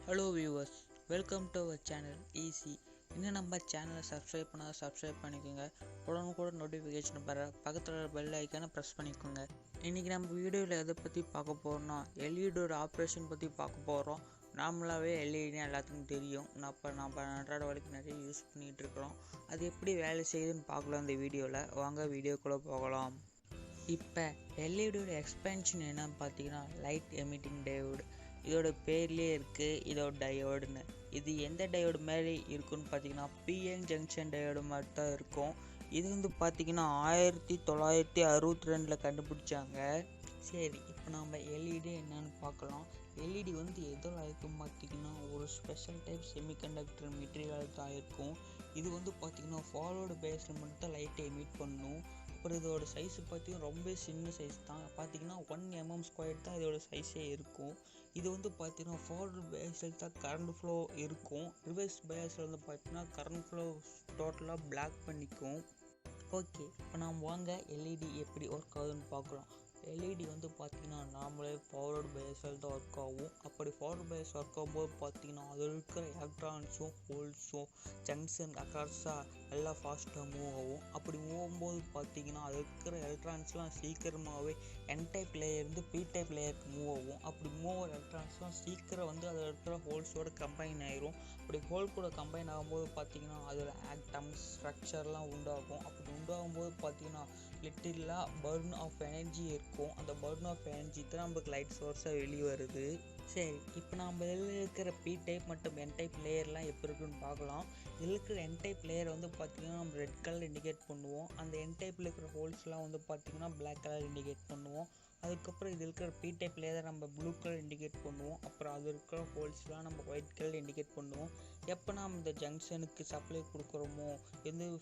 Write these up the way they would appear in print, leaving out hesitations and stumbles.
Hello viewers, welcome to our channel easy. இன்னும் நம்ம சேனலை சப்ஸ்கிரைப் பண்ணிக்கோங்க. உடனுக்குடன் நோட்டிஃபிகேஷன் பெற பக்கத்தில் பெல் ஐக்கானை ப்ரெஸ் பண்ணிக்கோங்க. இன்றைக்கி நம்ம வீடியோவில் எதை பற்றி பார்க்க போகிறோம்னா எல்இடியோட ஆப்ரேஷன் பற்றி பார்க்க போகிறோம். நார்மலாகவே எல்இடினா எல்லாத்துக்கும் தெரியும். நம்ம அன்றாட வரைக்கும் நிறைய யூஸ் பண்ணிகிட்டு இருக்கிறோம். அது எப்படி வேலை செய்யுதுன்னு பார்க்கலாம் இந்த வீடியோவில். வாங்க வீடியோக்குள்ளே போகலாம். இப்போ எல்இடியோட எக்ஸ்பென்ஷன் என்னன்னு பார்த்தீங்கன்னா லைட் எமிட்டிங் டயோடு. இதோட பேர்லேயே இருக்குது இதோட டயோடுன்னு. இது எந்த டயோடு மாதிரி இருக்குன்னு பார்த்தீங்கன்னா பிஎன் ஜங்ஷன் டயோடு மாதிரி தான் இருக்கும். இது பார்த்தீங்கன்னா 1962 கண்டுபிடிச்சாங்க. சரி, இப்போ நம்ம எல்இடி என்னன்னு பார்க்கலாம். எல்இடி எதில் இருக்கும் பார்த்தீங்கன்னா ஒரு ஸ்பெஷல் டைப் செமிகண்டக்டர் மெட்டீரியல் தான் இருக்கும். இது பார்த்தீங்கன்னா ஃபார்வர்டு பேஸில் மட்டும் தான் லைட்டை எமிட் பண்ணும். அப்புறம் இதோட சைஸு பார்த்தீங்கன்னா ரொம்ப சின்ன சைஸ் தான். பார்த்தீங்கன்னா 1 mm² தான் இதோட சைஸே இருக்கும். இது பார்த்தீங்கன்னா ஃபார்வர்டு பேஸில் தான் கரண்ட் ஃப்ளோ இருக்கும். ரிவர்ஸ் பேஸில் பார்த்தீங்கன்னா கரண்ட் ஃப்ளோ டோட்டலாக பிளாக் பண்ணிக்கும். ஓகே, இப்போ நாம் வாங்க எல்இடி எப்படி ஒர்க் ஆகுதுன்னு பார்க்கலாம். எல்இடி பார்த்தீங்கன்னா நார்மலே ஃபார்வர்டு பேஸில் தான் ஒர்க் ஆகும். அப்படி ஃபார்வர்டு பேஸ் ஒர்க் ஆகும்போது பார்த்தீங்கன்னா அதில் இருக்கிற எலக்ட்ரான்ஸும் ஹோல்ஸும் ஜங்ஷன் அக்ராஸாக நல்லா ஃபாஸ்ட்டாக மூவ் ஆகும். அப்படி மூவ் ஆகும்போது பார்த்தீங்கன்னா அதில் இருக்கிற எலக்ட்ரான்ஸ்லாம் சீக்கிரமாகவே என் டைப் லேயர்ந்து பி டைப் லேயருக்கு மூவ் ஆகும். அப்படி மூவ் ஆகிற எலக்ட்ரான்ஸ்லாம் சீக்கிரம் அதில் இருக்கிற ஹோல்ஸோட கம்பைன் ஆயிரும். அப்படி ஹோல் கூட கம்பைன் ஆகும்போது பார்த்தீங்கன்னா அதில் ஆட்டம்ஸ் ஸ்ட்ரக்சர்லாம் உண்டாகும். அப்படி உண்டாகும்போது பார்த்தீங்கன்னா லிட்டிலாக பர்ன் ஆஃப் எனர்ஜி இருக்கும். அந்த பர்ன் ஆஃப் எனர்ஜி தான் நமக்கு லைட் சோர்ஸாக வெளியே வருது. சரி, இப்போ நம்ம இதில் இருக்கிற பி டைப் மற்றும் என் டைப் லேயர்லாம் எப்படி இருக்குன்னு பார்க்கலாம். இதில் இருக்கிற என் டைப் லேயர் பார்த்தீங்கன்னா நம்ம ரெட் கலர் இண்டிகேட் பண்ணுவோம். அந்த என் டைப்பில் இருக்கிற ஹோல்ஸ்லாம் பார்த்தீங்கன்னா பிளாக் கலர் இண்டிகேட் பண்ணுவோம். அதுக்கப்புறம் இதில் இருக்கிற பி டைப் லேயர் நம்ம ப்ளூ கலர் இண்டிகேட் பண்ணுவோம். அப்புறம் அது இருக்கிற ஹோல்ஸ்லாம் நம்ம ஒயிட் கலர் இண்டிகேட் பண்ணுவோம். எப்போ நம்ம இந்த ஜங்ஷனுக்கு சப்ளை கொடுக்குறோமோ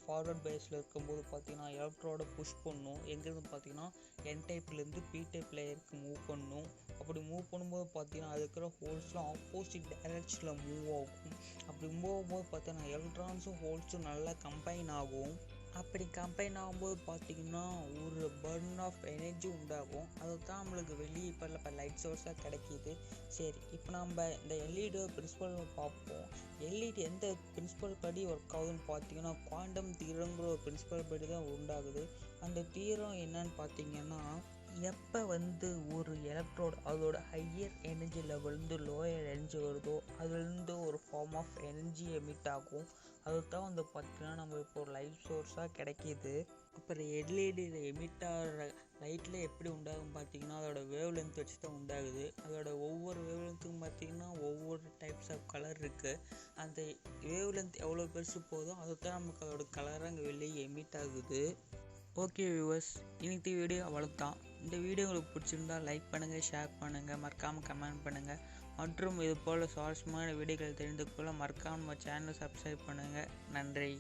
ஃபார்வர்ட் பேஸில் இருக்கும்போது பார்த்தீங்கன்னா எலக்ட்ரோட புஷ் பண்ணும். எங்கேருந்து பார்த்தீங்கன்னா என் டைப்லேருந்து பி டைப் லேயருக்கு மூவ் பண்ணும். அப்படி மூவ் பண்ணும்போது பார்த்தீங்கன்னா அது இருக்கிற ஹோல்ஸ்லாம் ஆப்போசிட் டைரக்ஷனில் மூவ் ஆகும். அப்படி மூவ் ஆகும்போது பார்த்தீங்கன்னா எலக்ட்ரான்ஸும் ஹோல்ஸும் நல்லா கம்பைன் ஆகும். அப்படி கம்பைன் ஆகும்போது பார்த்தீங்கன்னா ஒரு பர்ன் ஆஃப் எனர்ஜி உண்டாகும். அது தான் நம்மளுக்கு வெளியே இப்போ லைட் சோர்ஸாக கிடைக்கிது. சரி, இப்போ நம்ம இந்த எல்இடியோட பிரின்சிபல் பார்ப்போம். எல்இடி எந்த பிரின்சிபல் படி ஒர்க் ஆகுதுன்னு பார்த்தீங்கன்னா குவாண்டம் தியரங்கிற ஒரு பிரின்சிபல் படி தான் உண்டாகுது. அந்த தியரம் என்னன்னு பார்த்தீங்கன்னா எப்போ ஒரு எலக்ட்ரோடு அதோட ஹையர் எனர்ஜி லெவல்ந்து லோயர் எனர்ஜி வருதோ அதுலேருந்து ஒரு ஃபார்ம் ஆஃப் எனர்ஜி எமிட் ஆகும். அது தான் பார்த்தீங்கன்னா நம்ம இப்போ ஒரு லைட் சோர்ஸாக கிடைக்கிது. அப்புறம் எல்இடியில் எமிட் ஆகிற லைட்டில் எப்படி உண்டாகும் பார்த்தீங்கன்னா அதோட வேவ் லென்த் வச்சு தான் உண்டாகுது. அதோட ஒவ்வொரு வேவ் லென்த்துக்கும் பார்த்தீங்கன்னா ஒவ்வொரு டைப்ஸ் ஆஃப் கலர் இருக்குது. அந்த வேவ் லென்த் எவ்வளோ பெருசு போதும் அதை தான் நமக்கு அதோட கலராக அங்கே வெளியே எமிட் ஆகுது. ஓகே வியூவர்ஸ், இன்னைக்கு வீடியோ அவ்வளோதான். இந்த வீடியோ உங்களுக்கு பிடிச்சிருந்தா லைக் பண்ணுங்கள், ஷேர் பண்ணுங்கள், மறக்காமல் கமெண்ட் பண்ணுங்கள். மற்றும் இது போல் சுவாரஸ்யமான வீடியோக்கள் தெரிந்து கொள்ள மறக்காமல் நம்ம சேனலை சப்ஸ்கிரைப் பண்ணுங்கள். நன்றி.